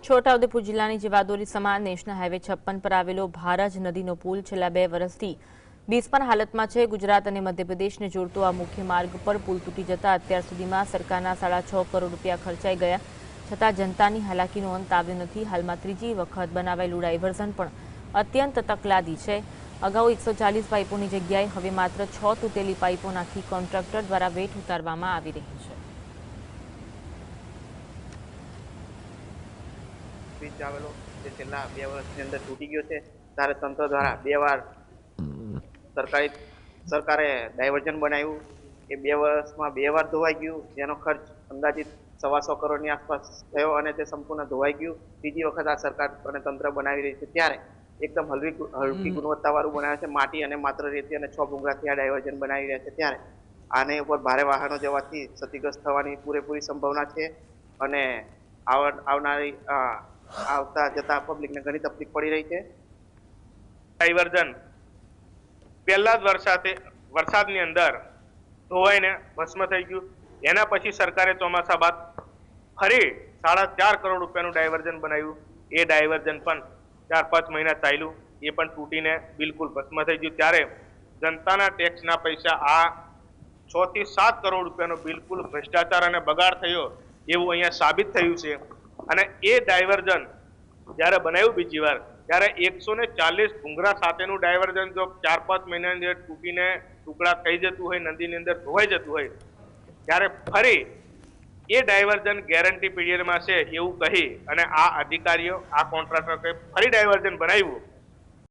છોટાઉદેપુર જિલ્લાની જીવાદોરી સમાન નેશનલ હાઈવે 56 પર આવેલો ભારજ નદીનો પુલ છેલ્લા 2 વર્ષથી બિસ્માર હાલતમાં છે। ગુજરાત અને મધ્યપ્રદેશને જોડતો આ મુખ્ય માર્ગ પર પુલ તૂટી જતા અત્યાર સુધીમાં સરકારના 6.5 કરોડ રૂપિયા ખર્ચાઈ ગયા છતાં જનતાની હાલાકીનો અંત આવ્યો નથી। હાલમાં ત્રીજી વખત બનાવાયેલું ડાયવર્ઝન પણ અત્યંત તકલાદી છે। અગાઉ 140 પાઇપોની જગ્યાએ હવે માત્ર 6 તૂટેલી પાઇપો નાખી કોન્ટ્રાક્ટર દ્વારા વેટ ઉતારવામાં આવી રહી છે। ब्रिज आवेलो जे छेल्ला 2 વર્ષની અંદર તૂટી ગયો છે ત્યારે તંત્ર દ્વારા 2 વાર સરકારે ડાયવર્ઝન બનાવ્યું। એ 2 વર્ષમાં 2 વાર ધોવાઈ ગયું, જેનો ખર્ચ અંદાજિત 125 કરોડની આસપાસ થયો અને તે સંપૂર્ણ ધોવાઈ ગયું। ત્રીજી વખત આ સરકાર અને તંત્ર બનાવી રહી છે ત્યારે એકદમ હલકી ગુણવત્તાવાળું બનાવે છે। માટી અને માત્ર રેતી અને 6 ભૂંગળાથી આ ડાયવર્ઝન બનાવી રહ્યા છે ત્યારે આને ઉપર ભારે વાહનો જવાથી ક્ષતિગ્રસ્ત થવાની પૂરેપૂરી સંભાવના છે અને આવનારી આવતા જતા પબ્લિકને ઘણી તકલીફ પડી રહી છે। ડાયવર્ઝન પહેલા જ વરસાદની અંદર ધોવાઈને ભસ્મ થઈ ગયું। એના પછી સરકારે ચોમાસા બાદ ફરી 4.5 કરોડ રૂપિયાનું ડાયવર્ઝન બનાવ્યું। એ ડાયવર્ઝન પણ 4-5 મહિના ચાલ્યું, એ પણ તૂટીને બિલકુલ ભસ્મ થઈ ગયું। ત્યારે જનતાના ટેક્સના પૈસા આ 6 થી 7 કરોડ રૂપિયાનો બિલકુલ ભ્રષ્ટાચાર અને બગાડ થયો એવું અહીંયા સાબિત થયું છે। અને એ ડાયવર્ઝન જ્યારે બનાવ્યું બીજી વાર ત્યારે 140 ભૂંગળા સાથેનું ડાયવર્ઝન જો 4-5 મહિનાની અંદર તૂટીને ટુકડા થઈ જતું હોય, નદીની અંદર ધોવાઈ જતું હોય, ત્યારે ફરી એ ડાયવર્ઝન ગેરંટી પીરિયડમાં છે એવું કહી અને આ અધિકારીઓ આ કોન્ટ્રાક્ટરે ફરી ડાયવર્ઝન બનાવ્યું